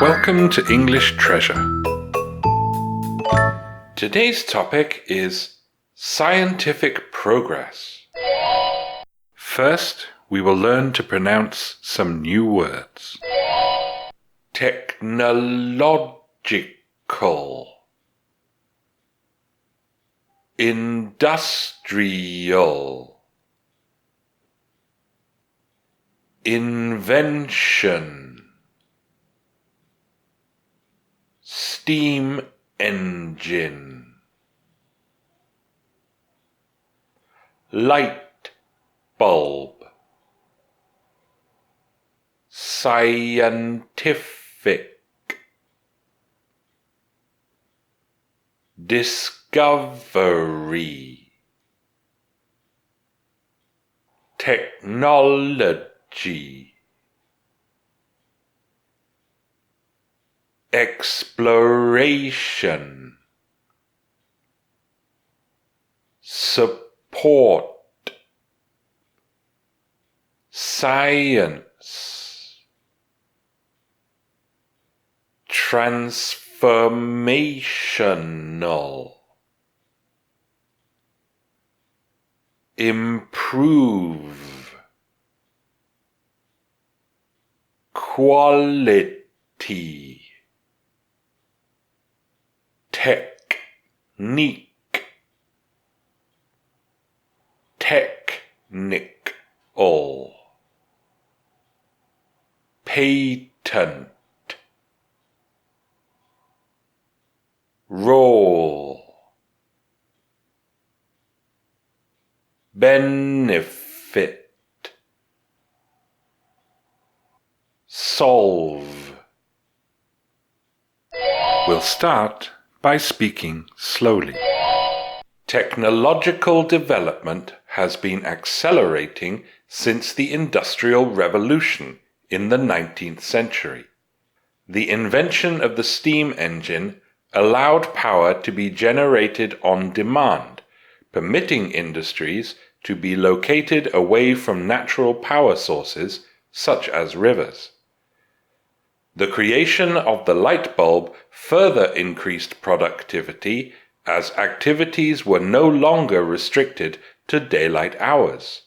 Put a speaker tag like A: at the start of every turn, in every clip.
A: Welcome to English Treasure. Today's topic is scientific progress. First, we will learn to pronounce some new words. Technological, industrial, invention, steam engine, light bulb, scientific, discovery, technology, exploration, support, science, transformational, improve, quality, technique, technical, patent, role, benefit, solve. We'll start by speaking slowly. Technological development has been accelerating since the Industrial Revolution in the 19th century. The invention of the steam engine allowed power to be generated on demand, permitting industries to be located away from natural power sources such as rivers. The creation of the light bulb further increased productivity as activities were no longer restricted to daylight hours.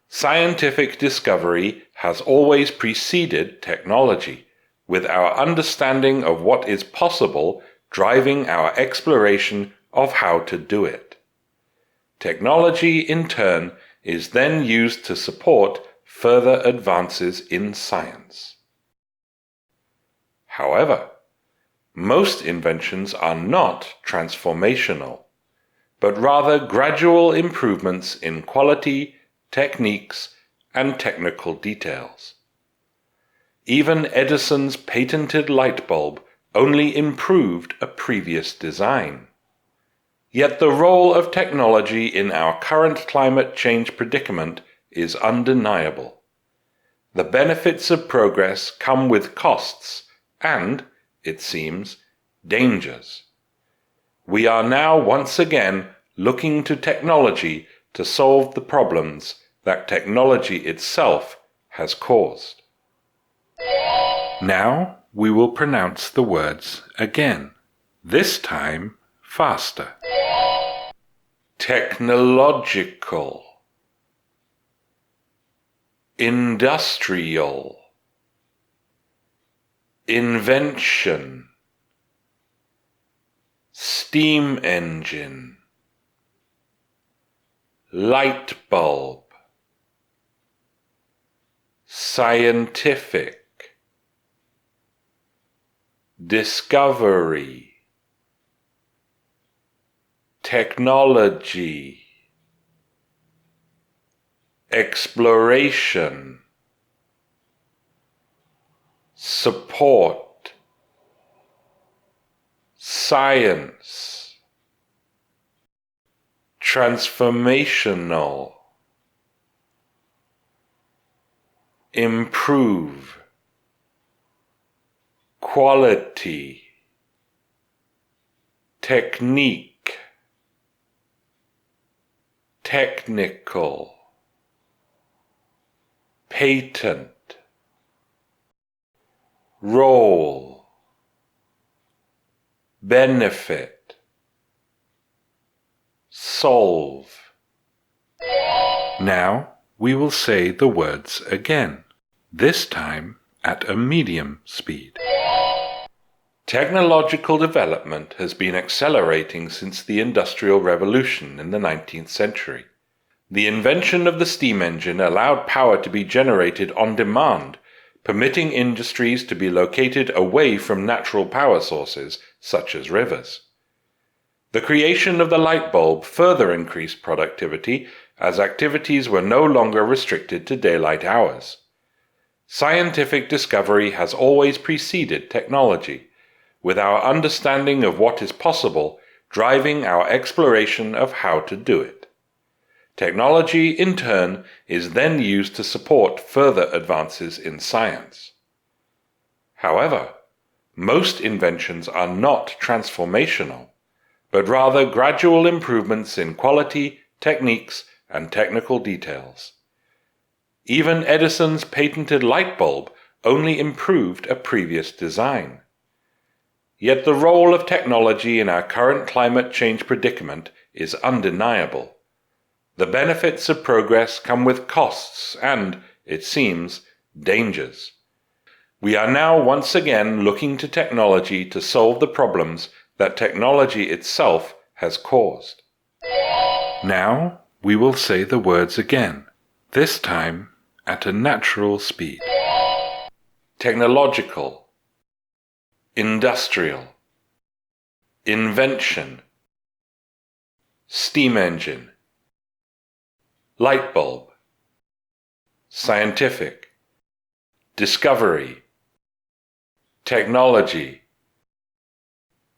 A: Scientific discovery has always preceded technology, with our understanding of what is possible driving our exploration of how to do it. Technology, in turn, is then used to support further advances in science. However, most inventions are not transformational, but rather gradual improvements in quality, techniques, and technical details. Even Edison's patented light bulb only improved a previous design. Yet the role of technology in our current climate change predicament is undeniable. The benefits of progress come with costs and, it seems, dangers. We are now once again looking to technology to solve the problems that technology itself has caused. Now we will pronounce the words again, this time faster. Technological, industrial, invention, steam engine, light bulb, scientific, discovery, technology, exploration, support, science, transformational, improve, quality, technique, technical, patent, roll, benefit, solve. Now we will say the words again, this time at a medium speed. Technological development has been accelerating since the Industrial Revolution in the 19th century. The invention of the steam engine allowed power to be generated on demand, permitting industries to be located away from natural power sources such as rivers. The creation of the light bulb further increased productivity as activities were no longer restricted to daylight hours. Scientific discovery has always preceded technology, with our understanding of what is possible driving our exploration of how to do it. Technology, in turn, is then used to support further advances in science. However, most inventions are not transformational, but rather gradual improvements in quality, techniques, and technical details. Even Edison's patented light bulb only improved a previous design. Yet the role of technology in our current climate change predicament is undeniable. The benefits of progress come with costs and, it seems, dangers. We are now once again looking to technology to solve the problems that technology itself has caused. Now we will say the words again, this time at a natural speed. Technological, industrial, invention, steam engine, light bulb, scientific, discovery, technology,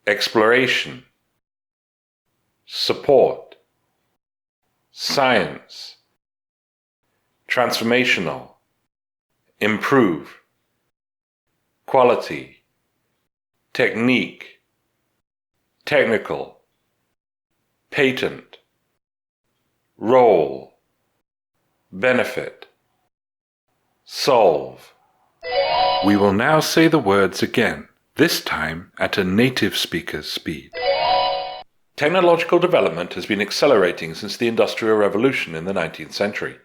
A: exploration, support, science, transformational, improve, quality, technique, technical, patent, role, benefit, solve. We will now say the words again, this time at a native speaker's speed. Technological development has been accelerating since the Industrial Revolution in the 19th century.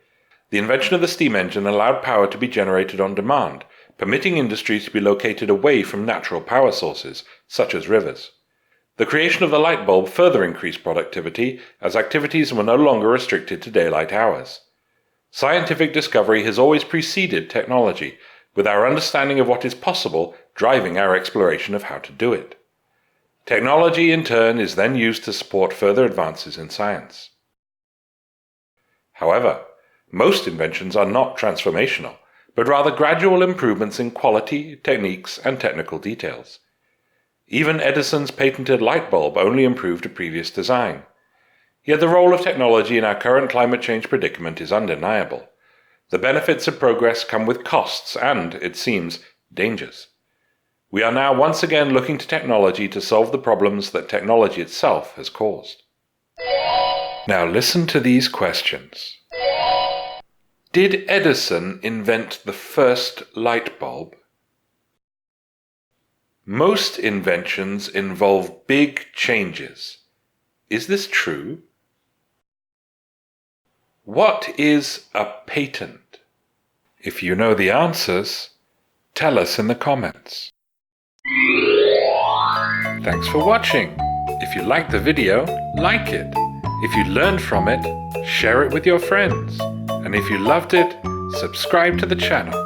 A: The invention of the steam engine allowed power to be generated on demand, permitting industries to be located away from natural power sources, such as rivers. The creation of the light bulb further increased productivity, as activities were no longer restricted to daylight hours. Scientific discovery has always preceded technology, with our understanding of what is possible driving our exploration of how to do it. Technology, in turn, is then used to support further advances in science. However, most inventions are not transformational, but rather gradual improvements in quality, techniques, and technical details. Even Edison's patented light bulb only improved a previous design. Yet the role of technology in our current climate change predicament is undeniable. The benefits of progress come with costs and, it seems, dangers. We are now once again looking to technology to solve the problems that technology itself has caused. Now listen to these questions. Did Edison invent the first light bulb? Most inventions involve big changes. Is this true? What is a patent? If you know the answers, tell us in the comments. Thanks for watching. If you liked the video, like it. If you learned from it, share it with your friends. And if you loved it, subscribe to the channel.